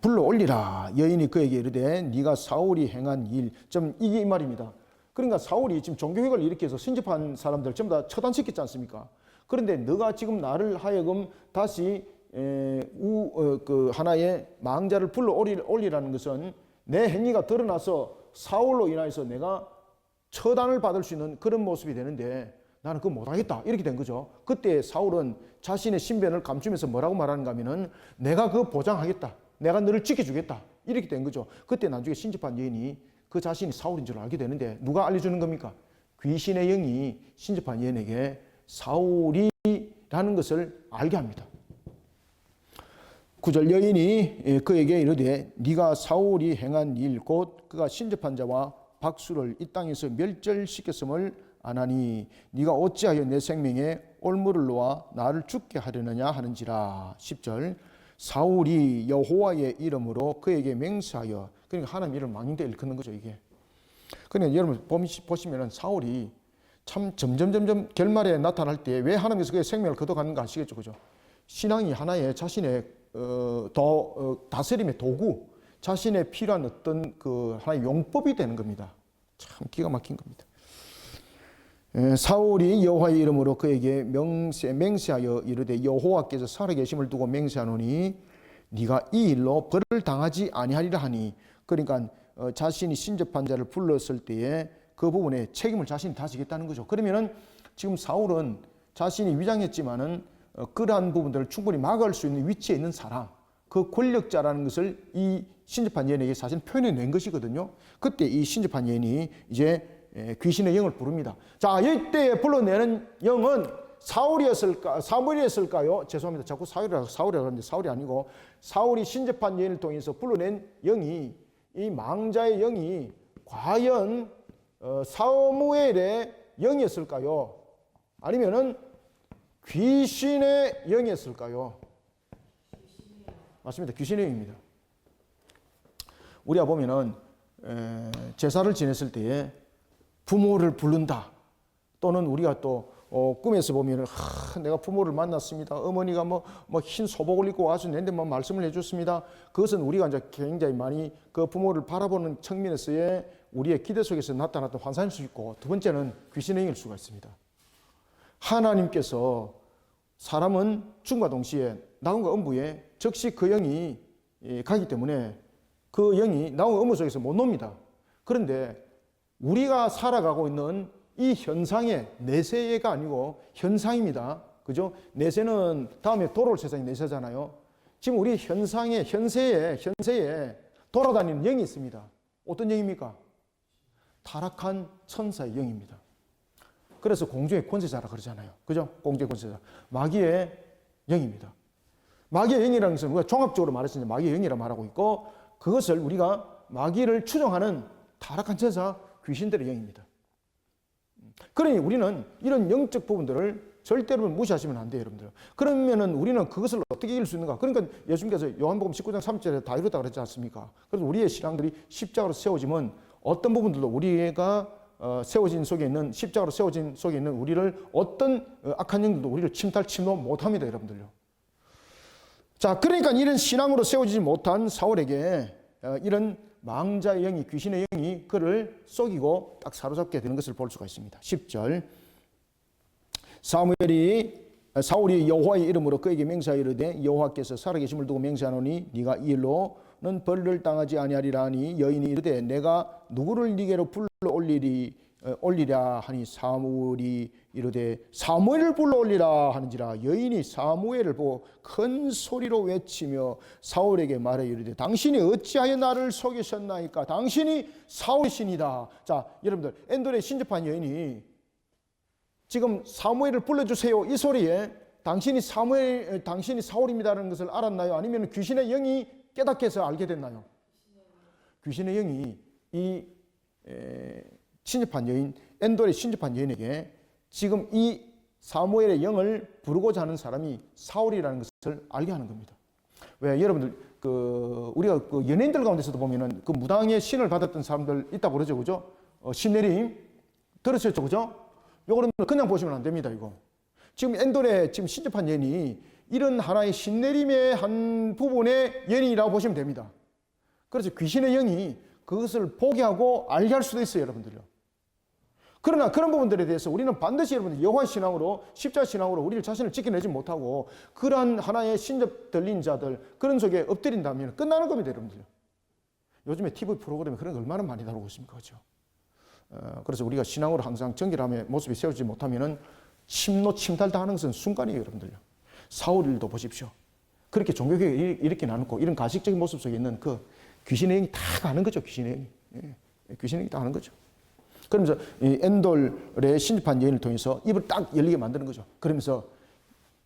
불러 올리라. 여인이 그에게 이르되 네가 사울이 행한 일, 좀 이게 이 말입니다. 그러니까 사울이 지금 종교개혁을 일으켜서 신접한 사람들 전부 다 처단시켰지 않습니까? 그런데 너가 지금 나를 하여금 다시 하나의 망자를 불러 올리라는 것은 내 행위가 드러나서 사울로 인하여서 내가 처단을 받을 수 있는 그런 모습이 되는데 나는 그거 못하겠다 이렇게 된 거죠. 그때 사울은 자신의 신변을 감추면서 뭐라고 말하는가 하면은 내가 그거 보장하겠다, 내가 너를 지켜주겠다 이렇게 된 거죠. 그때 나중에 신접한 여인이 그 자신이 사울인 줄 알게 되는데 누가 알려주는 겁니까? 귀신의 영이 신접한 여인에게 사울이라는 것을 알게 합니다. 9절 여인이 그에게 이르되 네가 사울이 행한 일 곧 그가 신접한 자와 박수를 이 땅에서 멸절시켰음을 아나니 네가 어찌하여 내 생명에 올무를 놓아 나를 죽게 하려느냐 하는지라. 10절 사울이 여호와의 이름으로 그에게 맹세하여, 그러니까 하나님 이름을 망령되이 일컫는 거죠 이게. 그러니까 여러분 보시면은 사울이 참 점점 결말에 나타날 때 왜 하나님께서 그의 생명을 거둬가는가 아시겠죠, 그죠? 신앙이 하나의 자신의 다스림의 도구, 자신의 필요한 어떤 그 하나의 용법이 되는 겁니다. 참 기가 막힌 겁니다. 사울이 여호와의 이름으로 그에게 맹세하여 이르되 여호와께서 살아계심을 두고 맹세하노니 네가 이 일로 벌을 당하지 아니하리라 하니. 그러니까 자신이 신접한 자를 불렀을 때에 그 부분에 책임을 자신이 다지겠다는 거죠. 그러면은 지금 사울은 자신이 위장했지만은 그러한 부분들을 충분히 막을 수 있는 위치에 있는 사람, 그 권력자라는 것을 이 신접한 여인에게 사실 표현해낸 것이거든요. 그때 이 신접한 여인이 이제 귀신의 영을 부릅니다. 자, 이때 불러내는 영은 사무엘이었을까요? 죄송합니다. 자꾸 사울이라고 하는데 사울이 아니고 사울이 신접한 여인을 통해서 불러낸 영이, 이 망자의 영이 과연 사무엘의 영이었을까요? 아니면은 귀신의 영이었을까요? 맞습니다. 귀신의 영입니다. 우리가 보면은 제사를 지냈을 때에 부모를 부른다, 또는 우리가 또 꿈에서 보면은 내가 부모를 만났습니다. 어머니가 뭐 흰 소복을 입고 와서 내한테 말씀을 해줬습니다. 그것은 우리가 이제 굉장히 많이 그 부모를 바라보는 측면에서의 우리의 기대 속에서 나타났던 환상일 수 있고, 두 번째는 귀신의 영일 수가 있습니다. 하나님께서 사람은 죽음과 동시에 나음과 음부에 즉시 그 영이 가기 때문에 그 영이 나음과 음부 속에서 못 놉니다. 그런데 우리가 살아가고 있는 이 현상의 내세가 아니고 현상입니다. 그죠? 내세는 다음에 돌아올 세상이 내세잖아요. 지금 우리 현세에 돌아다니는 영이 있습니다. 어떤 영입니까? 타락한 천사의 영입니다. 그래서 공중의 권세자라 그러잖아요. 그죠? 공중의 권세자. 마귀의 영입니다. 마귀의 영이라는 것은 우리가 종합적으로 말해서 마귀의 영이라고 말하고 있고, 그것을 우리가 마귀를 추종하는 타락한 천사, 귀신들의 영입니다. 그러니 우리는 이런 영적 부분들을 절대로 무시하시면 안 돼요, 여러분들. 그러면은 우리는 그것을 어떻게 이길 수 있는가? 그러니까 예수님께서 요한복음 19장 3절에 다 이루었다 그랬지 않습니까? 그래서 우리의 신앙들이 십자가로 세워지면 어떤 부분들도 우리가 세워진 속에 있는, 십자가로 세워진 속에 있는 우리를 어떤 악한 영들도 우리를 침노 못합니다, 여러분들요. 자, 그러니까 이런 신앙으로 세워지지 못한 사울에게 이런 망자의 영이, 귀신의 영이 그를 속이고 딱 사로잡게 되는 것을 볼 수가 있습니다. 10절 사울이 여호와의 이름으로 그에게 맹세하여 이르되 여호와께서 살아계심을 두고 맹세하노니 네가 이 일로는 벌을 당하지 아니하리라 하니 여인이 이르되 내가 누구를 네게로 불러 올리랴 하니 사무엘이 이르되 사무엘을 불러 올리라 하는지라. 여인이 사무엘을 보고 큰 소리로 외치며 사울에게 말하여 이르되 당신이 어찌하여 나를 속이셨나이까. 당신이 사울의 신이다. 자, 여러분들, 엔돌에 신접한 여인이 지금 사무엘을 불러주세요 이 소리에 당신이 사울입니다라는 것을 알았나요? 아니면 귀신의 영이 깨닫게 해서 알게 됐나요? 귀신의 영이 이 신접한 여인, 엔돌의 신접한 여인에게 지금 이 사무엘의 영을 부르고자 하는 사람이 사울이라는 것을 알게 하는 겁니다. 왜 여러분들 우리가 연예인들 가운데서도 보면은 그 무당의 신을 받았던 사람들 있다고 그러죠, 그죠? 신내림 들으셨죠, 그죠? 요거는 그냥 보시면 안 됩니다, 이거. 지금 엔돌의 지금 신접한 여인이 이런 하나의 신내림의 한 부분의 여인이라고 보시면 됩니다. 그래서 귀신의 영이 그것을 보게 하고 알게 할 수도 있어요, 여러분들요. 그러나 그런 부분들에 대해서 우리는 반드시 여러분들 여호와 신앙으로, 십자 신앙으로 우리를 자신을 지켜내지 못하고 그러한 하나의 신접 들린 자들 그런 속에 엎드린다면 끝나는 겁니다, 여러분들요. 요즘에 TV 프로그램에 그런 거 얼마나 많이 다루고 있습니까, 그렇죠? 그래서 우리가 신앙으로 항상 정결함의 모습이 세워지지 못하면은 침탈당하는 것은 순간이에요, 여러분들요. 사울일도 보십시오. 그렇게 종교개혁을 이렇게 나누고 이런 가식적인 모습 속에 있는 그 귀신의 영이 다 가는 거죠, 귀신의 영이. 귀신의 영이 다 가는 거죠. 그러면서 이 엔돌의 신접한 여인을 통해서 입을 딱 열리게 만드는 거죠. 그러면서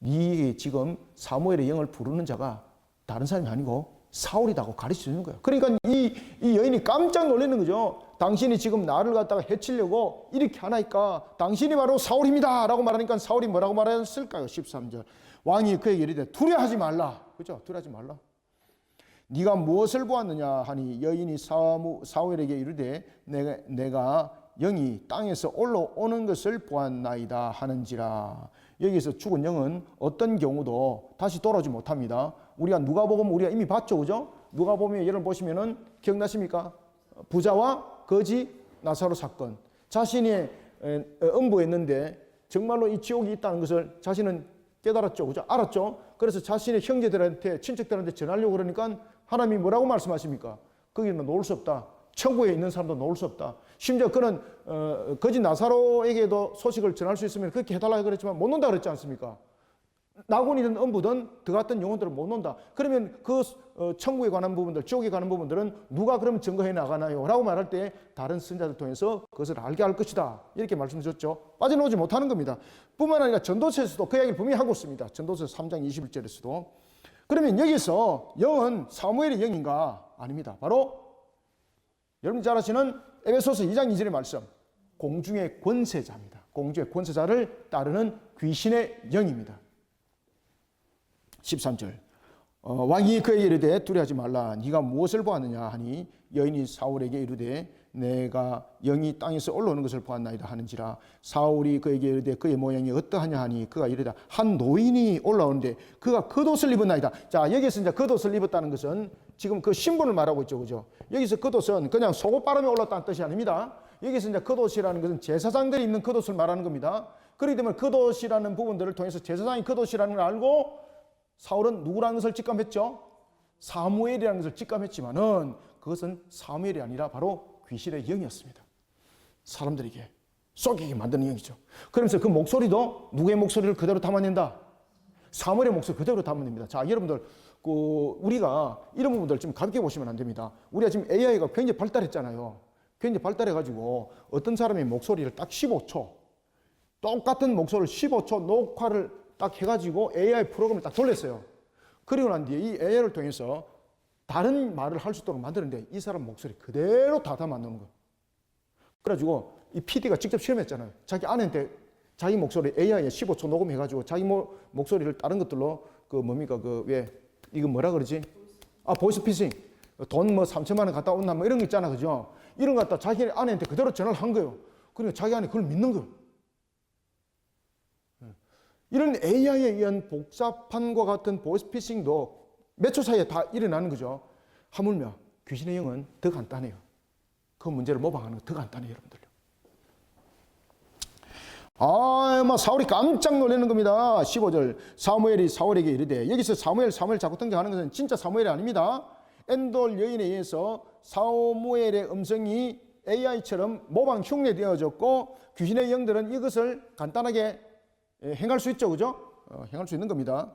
이 지금 사무엘의 영을 부르는 자가 다른 사람이 아니고 사울이라고 가르쳐 주는 거예요. 그러니까 이 여인이 깜짝 놀라는 거죠. 당신이 지금 나를 갖다가 해치려고 이렇게 하나이까 당신이 바로 사울입니다 라고 말하니까 사울이 뭐라고 말했을까요? 13절 왕이 그에게 이르되 두려워하지 말라. 그죠? 두려워하지 말라. 네가 무엇을 보았느냐 하니 여인이 사무엘에게 이르되 내가 영이 땅에서 올라오는 것을 보았나이다 하는지라. 여기서 죽은 영은 어떤 경우도 다시 돌아오지 못합니다. 우리가 누가복음 우리가 이미 봤죠, 그죠? 누가복음에 여러분 보시면은 기억나십니까? 부자와 거지 나사로 사건. 자신이 음부했는데 정말로 이 지옥이 있다는 것을 자신은 깨달았죠, 그죠? 알았죠? 그래서 자신의 형제들한테, 친척들한테 전하려고 그러니까 하나님이 뭐라고 말씀하십니까? 거기는 놓을 수 없다. 천국에 있는 사람도 놓을 수 없다. 심지어 그는 거지 나사로에게도 소식을 전할 수 있으면 그렇게 해달라고 그랬지만 못 논다 그랬지 않습니까? 낙원이든 음부든 들어갔던 영혼들은 못 논다. 그러면 그 천국에 관한 부분들, 지옥에 관한 부분들은 누가 그러면 증거해 나가나요? 라고 말할 때 다른 선자들 통해서 그것을 알게 할 것이다. 이렇게 말씀 주셨죠. 빠져나오지 못하는 겁니다. 뿐만 아니라 전도서에서도 그 이야기를 분명히 하고 있습니다. 전도서 3장 21절에서도. 그러면 여기서 영은 사무엘의 영인가? 아닙니다. 바로 여러분이 잘 아시는 에베소서 2장 2절의 말씀. 공중의 권세자입니다. 공중의 권세자를 따르는 귀신의 영입니다. 13절 왕이 그에게 이르되 두려워하지 말라. 네가 무엇을 보았느냐 하니 여인이 사울에게 이르되 내가 영이 땅에서 올라오는 것을 보았나이다 하는지라. 사울이 그에게 이르되 그의 모양이 어떠하냐 하니 그가 이르되 한 노인이 올라오는데 그가 겉옷을 입었나이다. 자, 여기서 이제 겉옷을 입었다는 것은 지금 그 신분을 말하고 있죠, 그죠? 여기서 겉옷은 그냥 속옷바람에 올랐다는 뜻이 아닙니다. 여기서 이제 겉옷이라는 것은 제사장들이 입는 겉옷을 말하는 겁니다. 그렇기 때문에 겉옷이라는 부분들을 통해서 제사장이 겉옷이라는 걸 알고 사울은 누구라는 것을 직감했죠? 사무엘이라는 것을 직감했지만은 그것은 사무엘이 아니라 바로 귀신의 영이었습니다. 사람들에게 속이게 만드는 영이죠. 그러면서 그 목소리도 누구의 목소리를 그대로 담아낸다? 사무엘의 목소리 그대로 담아냅니다. 자, 여러분들 우리가 이런 부분들 좀 가볍게 보시면 안 됩니다. 우리가 지금 AI가 굉장히 발달했잖아요. 굉장히 발달해가지고 어떤 사람의 목소리를 딱 15초 똑같은 목소리를 15초 녹화를 딱 해가지고 AI 프로그램을 딱 돌렸어요. 그리고 난 뒤에 이 AI를 통해서 다른 말을 할 수 있도록 만드는데 이 사람 목소리 그대로 다 담아놓는 거예요. 그래가지고 이 PD가 직접 실험했잖아요. 자기 아내한테 자기 목소리 AI에 15초 녹음해가지고 자기 목소리를 다른 것들로 이거 뭐라 그러지? 보이스피싱. 돈 3천만 원 갖다 온나 이런 거 있잖아, 그죠? 이런 거 갖다 자기 아내한테 그대로 전화를 한 거예요. 그러니까 자기 아내 그걸 믿는 거예요. 이런 AI에 의한 복잡함과 같은 보이스피싱도 몇 초 사이에 다 일어나는 거죠. 하물며 귀신의 영은 더 간단해요. 그 문제를 모방하는 거 더 간단해요, 여러분들요. 사울이 깜짝 놀라는 겁니다. 15절. 사무엘이 사울에게 이르되, 여기서 사무엘 자꾸 등장하는 것은 진짜 사무엘이 아닙니다. 엔돌 여인에 의해서 사무엘의 음성이 AI처럼 모방 흉내되어졌고, 귀신의 영들은 이것을 간단하게 행할 수 있죠, 그죠? 행할 수 있는 겁니다.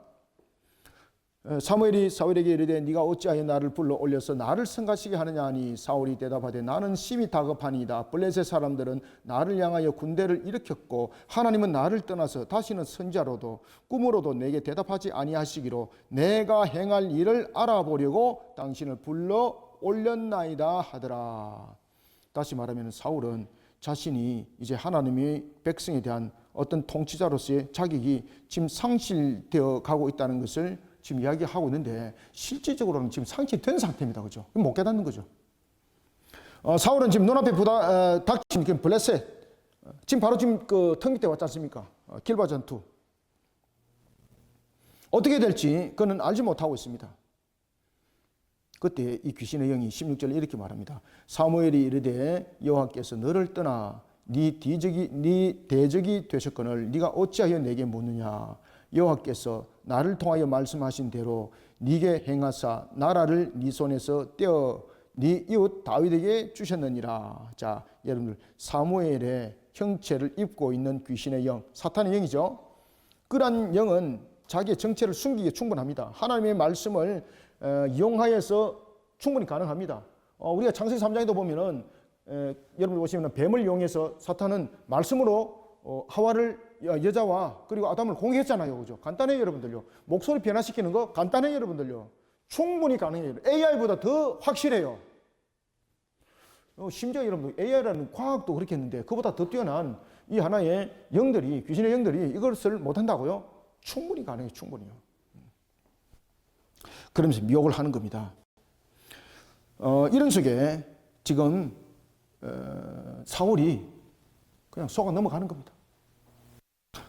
사무엘이 사울에게 이르되, 네가 어찌하여 나를 불러 올려서 나를 성가시게 하느냐 하니, 사울이 대답하되, 나는 심히 다급하니이다. 블레셋 사람들은 나를 향하여 군대를 일으켰고 하나님은 나를 떠나서 다시는 선지자로도 꿈으로도 내게 대답하지 아니하시기로 내가 행할 일을 알아보려고 당신을 불러 올렸나이다 하더라. 다시 말하면 사울은 자신이 이제 하나님의 백성에 대한 어떤 통치자로서의 자격이 지금 상실되어 가고 있다는 것을 지금 이야기하고 있는데, 실질적으로는 지금 상실된 상태입니다. 그죠? 못 깨닫는 거죠. 사울은 지금 눈앞에 닥친 블레셋, 지금 바로 지금 그 턱 밑에 왔지 않습니까? 길바 전투. 어떻게 될지 그는 알지 못하고 있습니다. 그때 이 귀신의 영이 16절에 이렇게 말합니다. 사무엘이 이르되, 여호와께서 너를 떠나 네 대적이 되셨거늘 네가 어찌하여 내게 묻느냐. 여호와께서 나를 통하여 말씀하신 대로 네게 행하사 나라를 네 손에서 떼어 네 이웃 다윗에게 주셨느니라. 자, 여러분들, 사무엘의 형체를 입고 있는 귀신의 영, 사탄의 영이죠. 그러한 영은 자기의 정체를 숨기기에 충분합니다. 하나님의 말씀을 이용하여서 충분히 가능합니다. 우리가 창세기 3장에도 보면은 여러분 보시면 뱀을 이용해서 사탄은 말씀으로 하와를 여자와 그리고 아담을 공개했잖아요. 그죠? 간단해요, 여러분들요. 목소리 변화시키는 거 간단해요, 여러분들요. 충분히 가능해요. AI보다 더 확실해요. 심지어 여러분들 AI라는 과학도 그렇게 했는데 그보다 더 뛰어난 이 하나의 영들이, 귀신의 영들이 이것을 못한다고요? 충분히 가능해요, 충분히요. 그러면서 미혹을 하는 겁니다. 이런 속에 지금 사울이 그냥 속아 넘어가는 겁니다.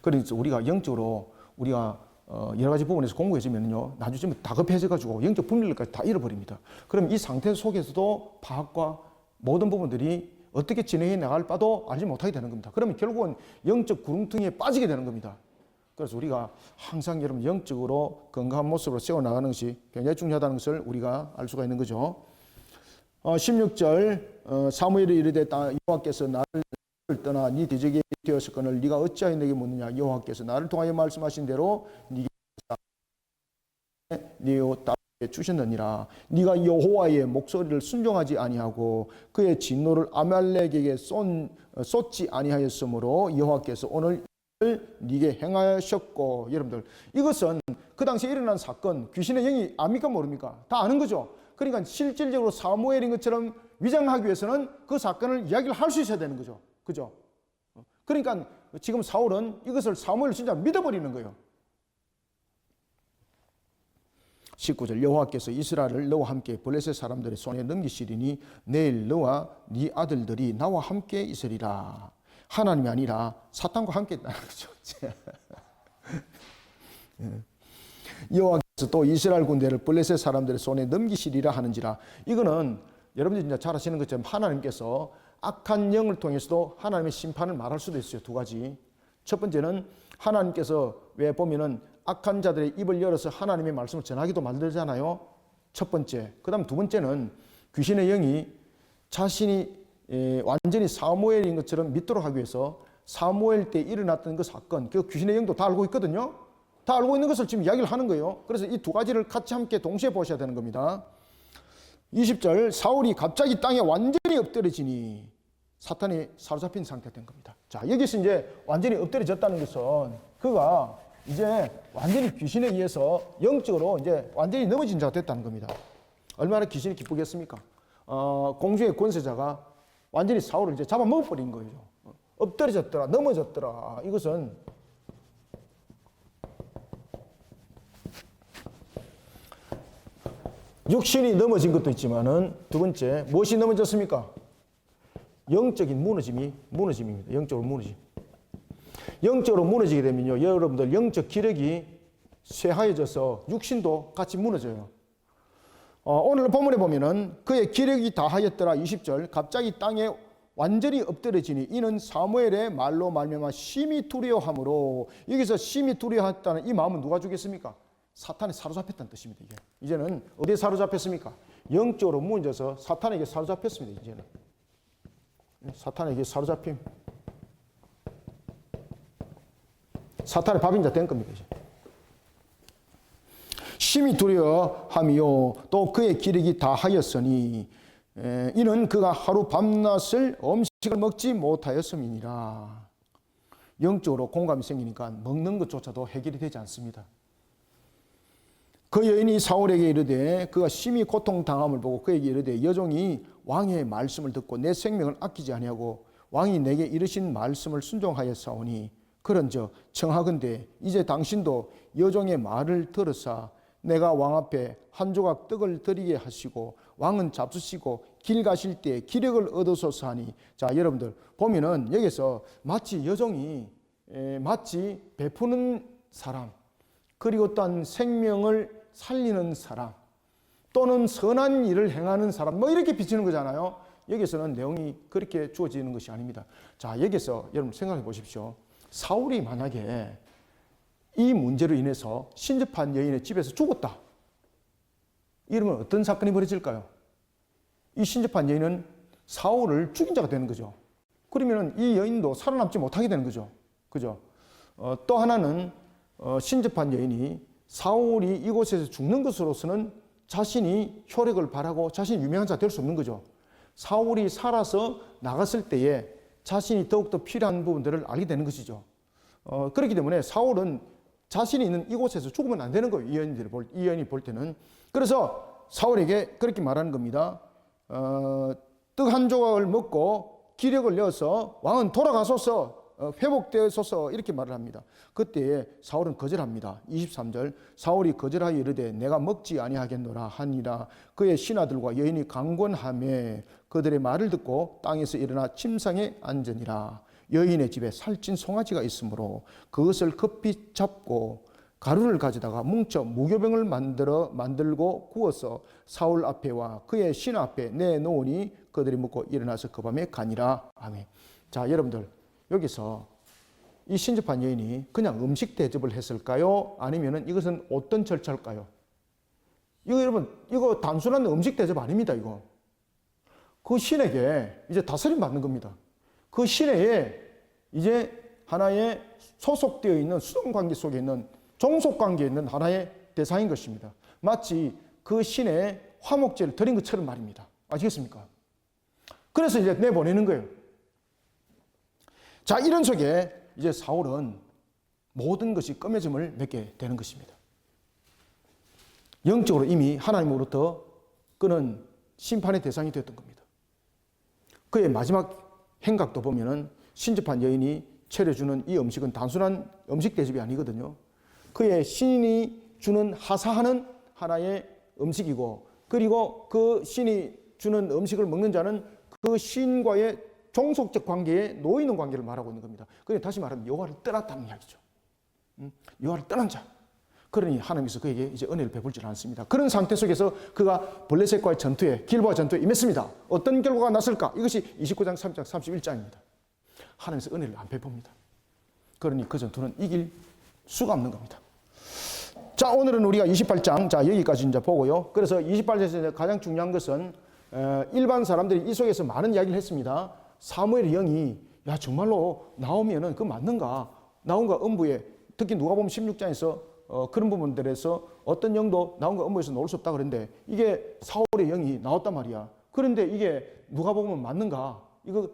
그래서 우리가 영적으로 우리가 여러 가지 부분에서 공부해지면요, 나중에 좀 다급해져가지고 영적 분별력까지 다 잃어버립니다. 그럼 이 상태 속에서도 파악과 모든 부분들이 어떻게 진행해 나갈 바도 알지 못하게 되는 겁니다. 그러면 결국은 영적 구렁텅이에 빠지게 되는 겁니다. 그래서 우리가 항상 여러분 영적으로 건강한 모습으로 세워나가는 것이 굉장히 중요하다는 것을 우리가 알 수가 있는 거죠. 16절 사무엘이 이르되 여호와께서 나를 떠나 네 대적이 되었을거늘 네가 어찌하여 내게 묻느냐. 여호와께서 나를 통하여 말씀하신 대로 네게 네 이웃 다윗에게 주셨느니라. 네가 여호와의 목소리를 순종하지 아니하고 그의 진노를 아말렉에게 쏟지 아니하였으므로 여호와께서 오늘 네게 행하셨고. 여러분들, 이것은 그 당시에 일어난 사건, 귀신의 영이 압니까 모릅니까? 다 아는 거죠. 그러니까 실질적으로 사무엘인 것처럼 위장하기 위해서는 그 사건을 이야기를 할 수 있어야 되는 거죠. 그죠? 그러니까 지금 사울은 이것을 사무엘을 진짜 믿어버리는 거예요. 19절 여호와께서 이스라엘을 너와 함께 블레셋 사람들의 손에 넘기시리니 내일 너와 네 아들들이 나와 함께 있으리라. 하나님이 아니라 사탄과 함께 있다는 거죠. 여호와께서 또 이스라엘 군대를 블레셋 사람들의 손에 넘기시리라 하는지라. 이거는 여러분들이 진짜 잘 아시는 것처럼 하나님께서 악한 영을 통해서도 하나님의 심판을 말할 수도 있어요. 두 가지. 첫 번째는 하나님께서 왜 보면은 악한 자들의 입을 열어서 하나님의 말씀을 전하기도 만들잖아요. 첫 번째. 그 다음 두 번째는 귀신의 영이 자신이 완전히 사무엘인 것처럼 믿도록 하기 위해서 사무엘 때 일어났던 그 사건, 그 귀신의 영도 다 알고 있거든요. 다 알고 있는 것을 지금 이야기를 하는 거예요. 그래서 이 두 가지를 같이 함께 동시에 보셔야 되는 겁니다. 20절 사울이 갑자기 땅에 완전히 엎드려지니 사탄이 사로잡힌 상태가 된 겁니다. 자, 여기서 이제 완전히 엎드려졌다는 것은 그가 이제 완전히 귀신에 의해서 영적으로 이제 완전히 넘어진 자가 됐다는 겁니다. 얼마나 귀신이 기쁘겠습니까? 공주의 권세자가 완전히 사울을 이제 잡아먹어버린 거죠. 엎드려졌더라, 넘어졌더라. 이것은 육신이 넘어진 것도 있지만은 두 번째 무엇이 넘어졌습니까? 영적인 무너짐입니다. 영적으로 무너짐. 영적으로 무너지게 되면요, 여러분들 영적 기력이 쇠하여져서 육신도 같이 무너져요. 오늘 본문에 보면은 그의 기력이 다하였더라 20절 갑자기 땅에 완전히 엎드려지니 이는 사무엘의 말로 말미암아 심히 두려워함으로 여기서 심히 두려워했다는 이 마음은 누가 주겠습니까? 사탄에 사로잡혔다는 뜻입니다. 이제는 어디에 사로잡혔습니까? 영적으로 무너져서 사탄에게 사로잡혔습니다. 이제는 사탄에게 사로잡힘, 사탄의 밥인자 된 겁니다. 이제. 심히 두려워하며 또 그의 기력이 다하였으니 이는 그가 하루 밤낮을 음식을 먹지 못하였음이니라. 영적으로 공감이 생기니까 먹는 것조차도 해결이 되지 않습니다. 그 여인이 사울에게 이르되 그가 심히 고통당함을 보고 그에게 이르되 여종이 왕의 말씀을 듣고 내 생명을 아끼지 아니하고 왕이 내게 이르신 말씀을 순종하였사오니 그런즉 청하건대 이제 당신도 여종의 말을 들으사 내가 왕 앞에 한 조각 떡을 드리게 하시고 왕은 잡수시고 길 가실 때 기력을 얻으소서 하니. 자, 여러분들 보면은 여기서 마치 여종이 마치 베푸는 사람, 그리고 또한 생명을 살리는 사람, 또는 선한 일을 행하는 사람, 뭐 이렇게 비치는 거잖아요. 여기서는 내용이 그렇게 주어지는 것이 아닙니다. 자, 여기서 여러분 생각해 보십시오. 사울이 만약에 이 문제로 인해서 신접한 여인의 집에서 죽었다, 이러면 어떤 사건이 벌어질까요? 이 신접한 여인은 사울을 죽인 자가 되는 거죠. 그러면 이 여인도 살아남지 못하게 되는 거죠. 그죠? 또 하나는 신접한 여인이 사울이 이곳에서 죽는 것으로서는 자신이 효력을 발하고 자신이 유명한 자가 될 수 없는 거죠. 사울이 살아서 나갔을 때에 자신이 더욱더 필요한 부분들을 알게 되는 것이죠. 그렇기 때문에 사울은 자신이 있는 이곳에서 죽으면 안 되는 거예요. 이 여인이 볼 때는. 그래서 사울에게 그렇게 말하는 겁니다. 떡 한 조각을 먹고 기력을 내어서 왕은 돌아가소서, 회복되소서, 이렇게 말을 합니다. 그때 사울은 거절합니다. 23절 사울이 거절하여 이르되 내가 먹지 아니하겠노라 하니라. 그의 신하들과 여인이 강권하며 그들의 말을 듣고 땅에서 일어나 침상에 앉으니라. 여인의 집에 살찐 송아지가 있으므로 그것을 급히 잡고 가루를 가져다가 뭉쳐 무교병을 만들고 구워서 사울 앞에와 그의 신하 앞에 내놓으니 그들이 먹고 일어나서 그 밤에 가니라. 아멘. 자, 여러분들 여기서 이 신접한 여인이 그냥 음식 대접을 했을까요? 아니면은 이것은 어떤 절차일까요? 이거 여러분, 이거 단순한 음식 대접 아닙니다. 이거 그 신에게 이제 다스림 받는 겁니다. 그 신에게 이제 하나의 소속되어 있는 수동관계 속에 있는 종속관계에 있는 하나의 대상인 것입니다. 마치 그 신의 화목제를 드린 것처럼 말입니다. 아시겠습니까? 그래서 이제 내보내는 거예요. 자, 이런 속에 이제 사울은 모든 것이 껌해짐을 맺게 되는 것입니다. 영적으로 이미 하나님으로부터 그는 심판의 대상이 되었던 겁니다. 그의 마지막 행각도 보면은 신접한 여인이 차려주는 이 음식은 단순한 음식 대접이 아니거든요. 그의 신이 주는 하사하는 하나의 음식이고, 그리고 그 신이 주는 음식을 먹는 자는 그 신과의 종속적 관계에 놓이는 관계를 말하고 있는 겁니다. 그게 다시 말하면 여호와를 떠났다는 이야기죠. 여호와를 떠난 자. 그러니 하나님께서 그에게 이제 은혜를 베풀지 않습니다. 그런 상태 속에서 그가 블레셋과의 전투에, 길보아 전투에 임했습니다. 어떤 결과가 났을까? 이것이 29장, 30장, 31장입니다. 하나님께서 은혜를 안 베풉니다. 그러니 그 전투는 이길 수가 없는 겁니다. 자, 오늘은 우리가 28장, 자, 여기까지 이제 보고요. 그래서 28장에서 가장 중요한 것은 일반 사람들이 이 속에서 많은 이야기를 했습니다. 사무엘의 영이 야 정말로 나오면은 그 맞는가? 나온가 음부에, 특히 누가복음 16장에서 그런 부분들에서 어떤 영도 나온가 음부에서 나올 수 없다 그랬는데 이게 사울의 영이 나왔단 말이야. 그런데 이게 누가복음은 맞는가? 이거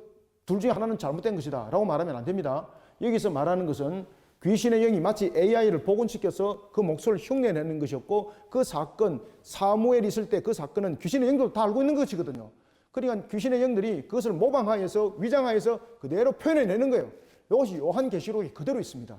둘 중에 하나는 잘못된 것이다 라고 말하면 안 됩니다. 여기서 말하는 것은 귀신의 영이 마치 AI를 복원시켜서 그 목소리를 흉내내는 것이었고, 그 사건, 사무엘이 있을 때 그 사건은 귀신의 영도 다 알고 있는 것이거든요. 그러니까 귀신의 영들이 그것을 모방하여서 위장하여서 그대로 표현해내는 거예요. 이것이 요한계시록에 그대로 있습니다.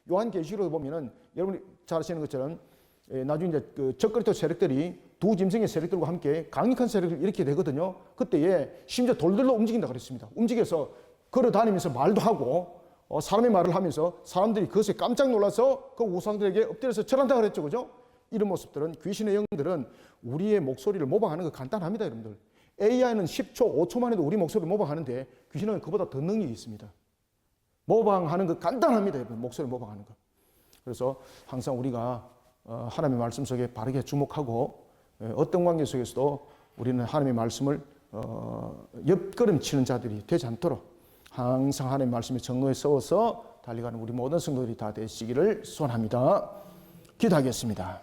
요한계시록에 보면은 여러분이 잘 아시는 것처럼 나중에 이제 그 적그리스도 세력들이 두 짐승의 세력들과 함께 강력한 세력을 일으키게 되거든요. 그때에 심지어 돌들로 움직인다 그랬습니다. 움직여서 걸어 다니면서 말도 하고 사람의 말을 하면서 사람들이 그것에 깜짝 놀라서 그 우상들에게 엎드려서 절한다 그랬죠. 그죠? 이런 모습들은 귀신의 영들은 우리의 목소리를 모방하는 거 간단합니다, 여러분들. AI는 10초, 5초만 해도 우리 목소리를 모방하는데 귀신은 그보다 더 능력이 있습니다. 모방하는 거 간단합니다, 여러분. 목소리 모방하는 거. 그래서 항상 우리가 하나님의 말씀 속에 바르게 주목하고 어떤 관계 속에서도 우리는 하나님의 말씀을 옆걸음 치는 자들이 되지 않도록 항상 하나님의 말씀의 정로에 세워서 달려가는 우리 모든 성도들이 다 되시기를 소원합니다. 기도하겠습니다.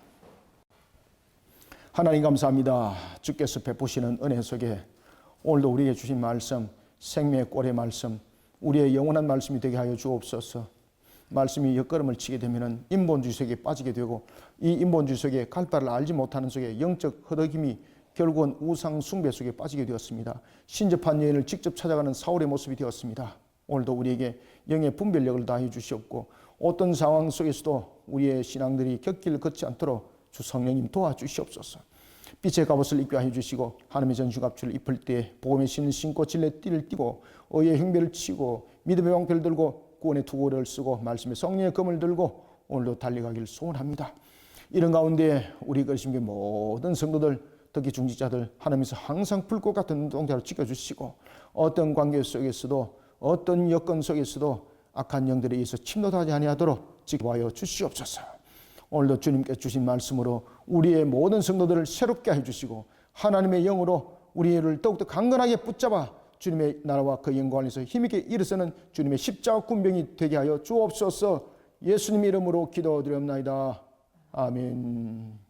하나님 감사합니다. 주께서 베푸시는 은혜 속에 오늘도 우리에게 주신 말씀, 생명의 꼴의 말씀, 우리의 영원한 말씀이 되게 하여 주옵소서. 말씀이 옆걸음을 치게 되면 인본주의 속에 빠지게 되고 이 인본주의 속에 갈 바를 알지 못하는 속에 영적 허덕임이 결국은 우상 숭배 속에 빠지게 되었습니다. 신접한 여인을 직접 찾아가는 사울의 모습이 되었습니다. 오늘도 우리에게 영의 분별력을 다해 주시옵고 어떤 상황 속에서도 우리의 신앙들이 격길을 걷지 않도록 주 성령님 도와주시옵소서. 빛의 갑옷을 입게 해 주시고 하나님의 전신갑주를 입을 때 복음의 신을 신고 진리의 띠를 띠고 의의 행배를 치고 믿음의 왕패를 들고 구원의 투구를 쓰고 말씀의 성령의 검을 들고 오늘도 달려가기를 소원합니다. 이런 가운데 우리 그리심의 모든 성도들 특히 중직자들 하나님께서 항상 불꽃 같은 눈동자로 지켜주시고 어떤 관계 속에서도 어떤 여건 속에서도 악한 영들에 의해서 침노하지 아니하도록 지켜봐여 주시옵소서. 오늘도 주님께 주신 말씀으로 우리의 모든 성도들을 새롭게 해주시고 하나님의 영으로 우리를 더욱더 강건하게 붙잡아 주님의 나라와 그 영광을 위해서 힘있게 일어서는 주님의 십자가 군병이 되게 하여 주옵소서. 예수님 이름으로 기도드리옵나이다. 아멘.